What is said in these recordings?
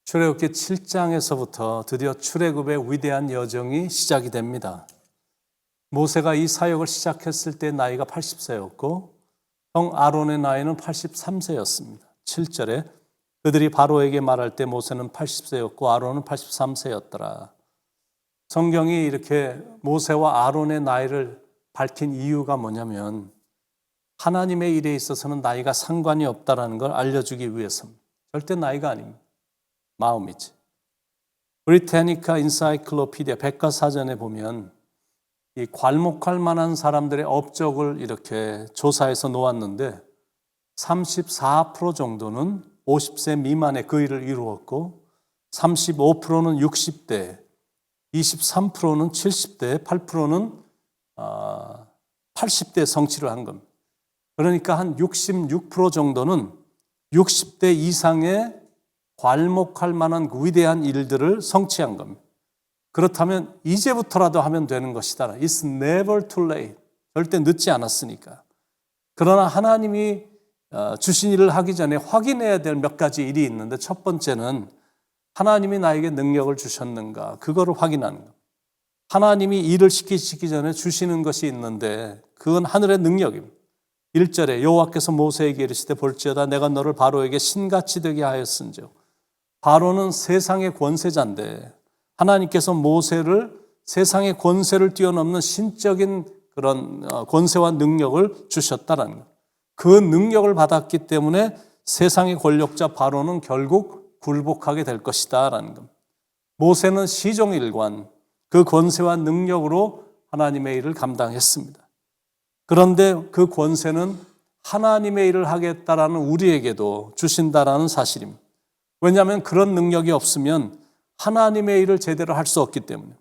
출애굽기 7장에서부터 드디어 출애굽의 위대한 여정이 시작이 됩니다. 모세가 이 사역을 시작했을 때 나이가 80세였고 형 아론의 나이는 83세였습니다. 7절에 그들이 바로에게 말할 때 모세는 80세였고 아론은 83세였더라. 성경이 이렇게 모세와 아론의 나이를 밝힌 이유가 뭐냐면 하나님의 일에 있어서는 나이가 상관이 없다는 걸 알려주기 위해서입니다. 절대 나이가 아닙니다. 마음이지. 브리타니카 인사이클로피디아 백과사전에 보면 이 괄목할 만한 사람들의 업적을 이렇게 조사해서 놓았는데 34% 정도는 50세 미만의 그 일을 이루었고 35%는 60대, 23%는 70대, 8%는 80대 성취를 한 겁니다. 그러니까 한 66% 정도는 60대 이상의 괄목할 만한 위대한 일들을 성취한 겁니다. 그렇다면 이제부터라도 하면 되는 것이다. It's never too late. 절대 늦지 않았으니까. 그러나 하나님이 주신 일을 하기 전에 확인해야 될 몇 가지 일이 있는데 첫 번째는 하나님이 나에게 능력을 주셨는가 그거를 확인하는 것. 하나님이 일을 시키시기 전에 주시는 것이 있는데 그건 하늘의 능력입니다. 1절에 여호와께서 모세에게 이르시되 볼지어다 내가 너를 바로에게 신같이 되게 하였은즉. 바로는 세상의 권세자인데 하나님께서 모세를 세상의 권세를 뛰어넘는 신적인 그런 권세와 능력을 주셨다라는 것. 그 능력을 받았기 때문에 세상의 권력자 바로는 결국 굴복하게 될 것이다 라는 것. 모세는 시종일관 그 권세와 능력으로 하나님의 일을 감당했습니다. 그런데 그 권세는 하나님의 일을 하겠다라는 우리에게도 주신다라는 사실입니다. 왜냐하면 그런 능력이 없으면 하나님의 일을 제대로 할 수 없기 때문에.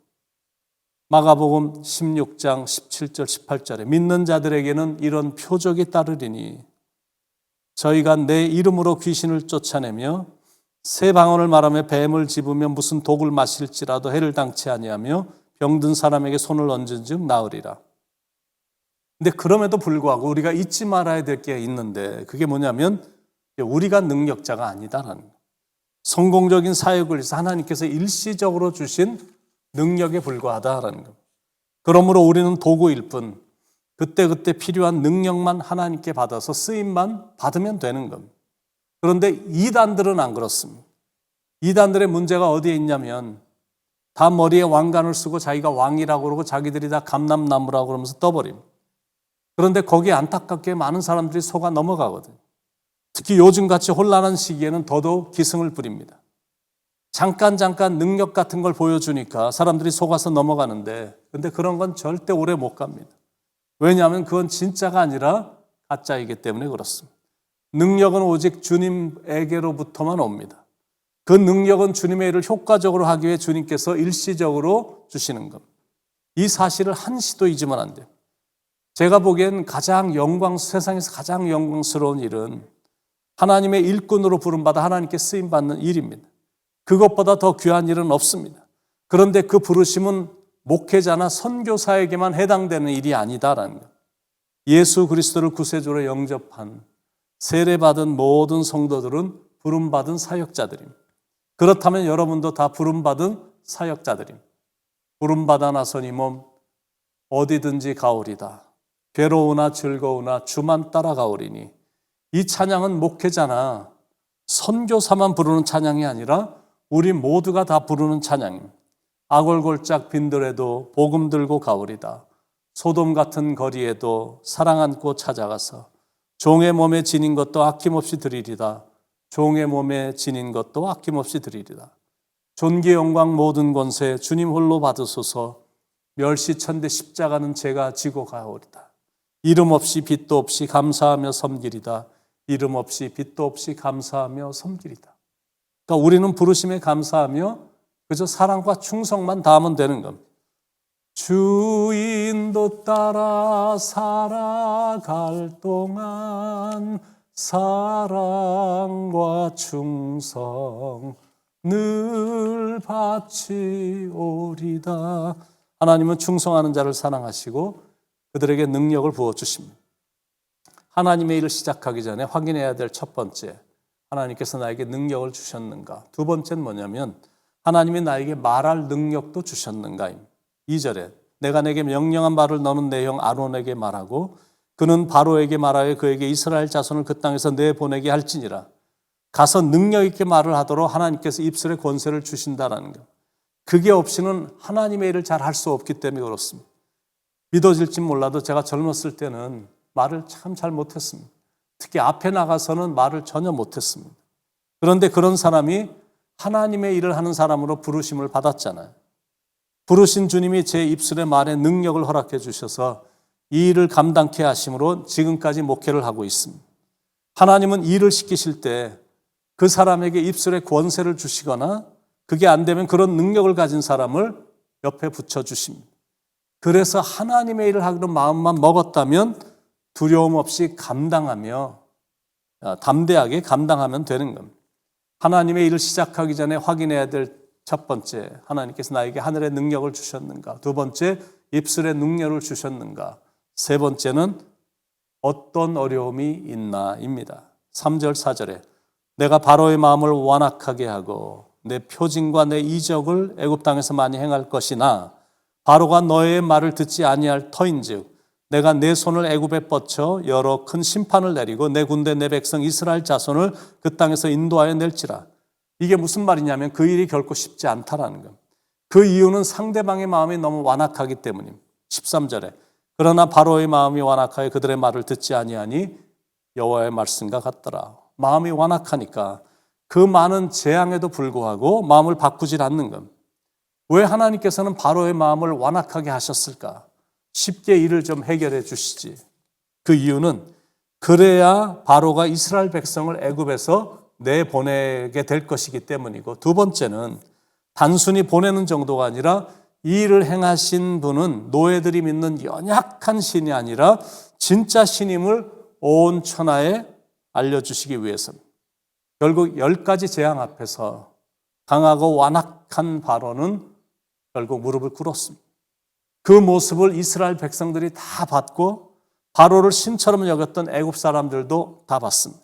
마가복음 16장 17절 18절에 믿는 자들에게는 이런 표적이 따르리니 저희가 내 이름으로 귀신을 쫓아내며 새 방언을 말하며 뱀을 집으며 무슨 독을 마실지라도 해를 당치 아니하며 병든 사람에게 손을 얹은 즉 나으리라. 근데 그럼에도 불구하고 우리가 잊지 말아야 될 게 있는데 그게 뭐냐면 우리가 능력자가 아니다라는 거예요. 성공적인 사역을 위해서 하나님께서 일시적으로 주신 능력에 불과하다라는 겁니다. 그러므로 우리는 도구일 뿐 그때그때 필요한 능력만 하나님께 받아서 쓰임만 받으면 되는 겁니다. 그런데 이단들은 안 그렇습니다. 이단들의 문제가 어디에 있냐면 다 머리에 왕관을 쓰고 자기가 왕이라고 그러고 자기들이 다 감람나무라고 그러면서 떠버립니다. 그런데 거기에 안타깝게 많은 사람들이 속아 넘어가거든요. 특히 요즘같이 혼란한 시기에는 더더욱 기승을 부립니다. 잠깐 능력 같은 걸 보여주니까 사람들이 속아서 넘어가는데 근데 그런 건 절대 오래 못 갑니다. 왜냐하면 그건 진짜가 아니라 가짜이기 때문에 그렇습니다. 능력은 오직 주님에게로부터만 옵니다. 그 능력은 주님의 일을 효과적으로 하기 위해 주님께서 일시적으로 주시는 겁니다. 이 사실을 한시도 잊으면 안 돼요. 제가 보기엔 세상에서 가장 영광스러운 일은 하나님의 일꾼으로 부름받아 하나님께 쓰임받는 일입니다. 그것보다 더 귀한 일은 없습니다. 그런데 그 부르심은 목회자나 선교사에게만 해당되는 일이 아니다라는 것. 예수 그리스도를 구세주로 영접한 세례받은 모든 성도들은 부름받은 사역자들입니다. 그렇다면 여러분도 다 부름받은 사역자들입니다. 부름받아 나서니 몸 어디든지 가오리다. 괴로우나 즐거우나 주만 따라가오리니. 이 찬양은 목회자나 선교사만 부르는 찬양이 아니라 우리 모두가 다 부르는 찬양입니다. 아골골짝 빈들에도 복음 들고 가오리다. 소돔 같은 거리에도 사랑 안고 찾아가서 종의 몸에 지닌 것도 아낌없이 드리리다. 종의 몸에 지닌 것도 아낌없이 드리리다. 존귀 영광 모든 권세 주님 홀로 받으소서. 멸시천대 십자가는 제가 지고 가오리다. 이름 없이 빛도 없이 감사하며 섬기리다. 이름 없이 빛도 없이 감사하며 섬기리다. 그러니까 우리는 부르심에 감사하며 그저 사랑과 충성만 다하면 되는 겁니다. 주 인도 따라 살아갈 동안 사랑과 충성 늘 바치오리다. 하나님은 충성하는 자를 사랑하시고 그들에게 능력을 부어주십니다. 하나님의 일을 시작하기 전에 확인해야 될 첫 번째, 하나님께서 나에게 능력을 주셨는가? 두 번째는 뭐냐면 하나님이 나에게 말할 능력도 주셨는가? 2절에 내가 내게 명령한 말을 너는 내 형 아론에게 말하고 그는 바로에게 말하여 그에게 이스라엘 자손을 그 땅에서 내보내게 할지니라. 가서 능력 있게 말을 하도록 하나님께서 입술에 권세를 주신다라는 것. 그게 없이는 하나님의 일을 잘 할 수 없기 때문에 그렇습니다. 믿어질지 몰라도 제가 젊었을 때는 말을 참 잘 못했습니다. 특히 앞에 나가서는 말을 전혀 못했습니다. 그런데 그런 사람이 하나님의 일을 하는 사람으로 부르심을 받았잖아요. 부르신 주님이 제 입술에 말의 능력을 허락해 주셔서 이 일을 감당케 하심으로 지금까지 목회를 하고 있습니다. 하나님은 일을 시키실 때 그 사람에게 입술에 권세를 주시거나 그게 안 되면 그런 능력을 가진 사람을 옆에 붙여주십니다. 그래서 하나님의 일을 하기로 마음만 먹었다면 두려움 없이 감당하며 담대하게 감당하면 되는 겁니다. 하나님의 일을 시작하기 전에 확인해야 될 첫 번째, 하나님께서 나에게 하늘의 능력을 주셨는가? 두 번째, 입술의 능력을 주셨는가? 세 번째는 어떤 어려움이 있나입니다. 3절, 4절에 내가 바로의 마음을 완악하게 하고 내 표징과 내 이적을 애굽 땅에서 많이 행할 것이나 바로가 너의 말을 듣지 아니할 터인즉 내가 내 손을 애굽에 뻗쳐 여러 큰 심판을 내리고 내 군대 내 백성 이스라엘 자손을 그 땅에서 인도하여 낼지라. 이게 무슨 말이냐면 그 일이 결코 쉽지 않다라는 것. 그 이유는 상대방의 마음이 너무 완악하기 때문입니다. 13절에 그러나 바로의 마음이 완악하여 그들의 말을 듣지 아니하니 여호와의 말씀과 같더라. 마음이 완악하니까 그 많은 재앙에도 불구하고 마음을 바꾸질 않는 것. 왜 하나님께서는 바로의 마음을 완악하게 하셨을까? 쉽게 일을 좀 해결해 주시지. 그 이유는 그래야 바로가 이스라엘 백성을 애굽에서 내보내게 될 것이기 때문이고, 두 번째는 단순히 보내는 정도가 아니라 이 일을 행하신 분은 노예들이 믿는 연약한 신이 아니라 진짜 신임을 온 천하에 알려주시기 위해서입니다. 결국 10가지 재앙 앞에서 강하고 완악한 바로는 결국 무릎을 꿇었습니다. 그 모습을 이스라엘 백성들이 다 봤고 바로를 신처럼 여겼던 애굽 사람들도 다 봤습니다.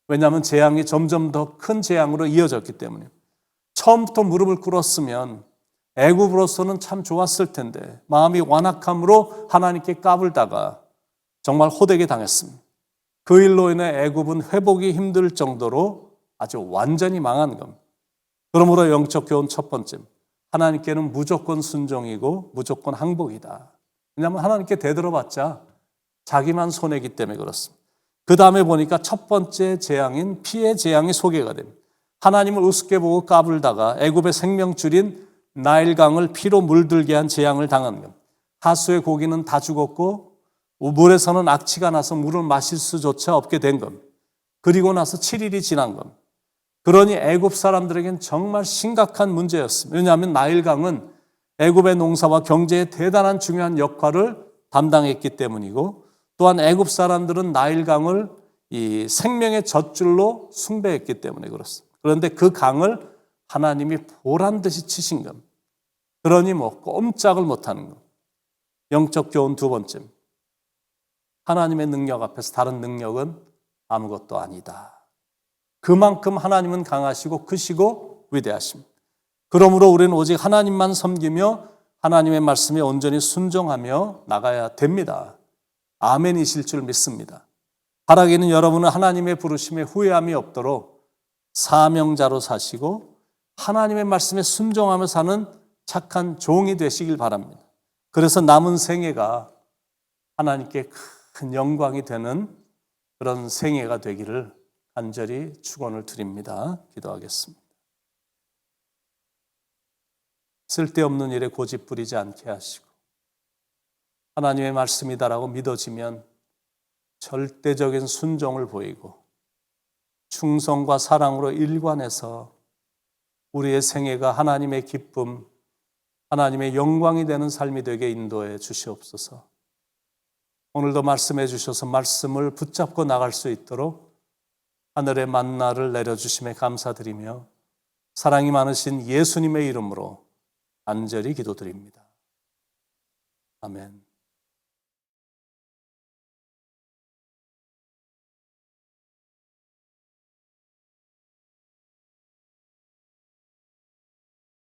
왜냐하면 재앙이 점점 더 큰 재앙으로 이어졌기 때문에. 처음부터 무릎을 꿇었으면 애굽으로서는 참 좋았을 텐데 마음이 완악함으로 하나님께 까불다가 정말 호되게 당했습니다. 그 일로 인해 애굽은 회복이 힘들 정도로 아주 완전히 망한 겁니다. 그러므로 영적 교훈 첫 번째, 하나님께는 무조건 순종이고 무조건 항복이다. 왜냐하면 하나님께 대들어봤자 자기만 손해기 때문에 그렇습니다. 그 다음에 보니까 첫 번째 재앙인 피의 재앙이 소개가 됩니다. 하나님을 우습게 보고 까불다가 애굽의 생명줄인 나일강을 피로 물들게 한 재앙을 당한 겁니다. 하수의 고기는 다 죽었고 물에서는 악취가 나서 물을 마실 수조차 없게 된 겁니다. 그리고 나서 7일이 지난 겁니다. 그러니 애굽 사람들에겐 정말 심각한 문제였습니다. 왜냐하면 나일강은 애굽의 농사와 경제에 대단한 중요한 역할을 담당했기 때문이고, 또한 애굽 사람들은 나일강을 이 생명의 젖줄로 숭배했기 때문에 그렇습니다. 그런데 그 강을 하나님이 보란 듯이 치신 겁니다. 그러니 꼼짝을 못하는 겁니다. 영적 교훈 두 번째, 하나님의 능력 앞에서 다른 능력은 아무것도 아니다. 그만큼 하나님은 강하시고 크시고 위대하십니다. 그러므로 우리는 오직 하나님만 섬기며 하나님의 말씀에 온전히 순종하며 나가야 됩니다. 아멘이실 줄 믿습니다. 바라기는 여러분은 하나님의 부르심에 후회함이 없도록 사명자로 사시고 하나님의 말씀에 순종하며 사는 착한 종이 되시길 바랍니다. 그래서 남은 생애가 하나님께 큰 영광이 되는 그런 생애가 되기를 간절히 축원을 드립니다. 기도하겠습니다. 쓸데없는 일에 고집 부리지 않게 하시고 하나님의 말씀이다라고 믿어지면 절대적인 순종을 보이고 충성과 사랑으로 일관해서 우리의 생애가 하나님의 기쁨, 하나님의 영광이 되는 삶이 되게 인도해 주시옵소서. 오늘도 말씀해 주셔서 말씀을 붙잡고 나갈 수 있도록 하늘의 만나를 내려주심에 감사드리며 사랑이 많으신 예수님의 이름으로 간절히 기도드립니다. 아멘.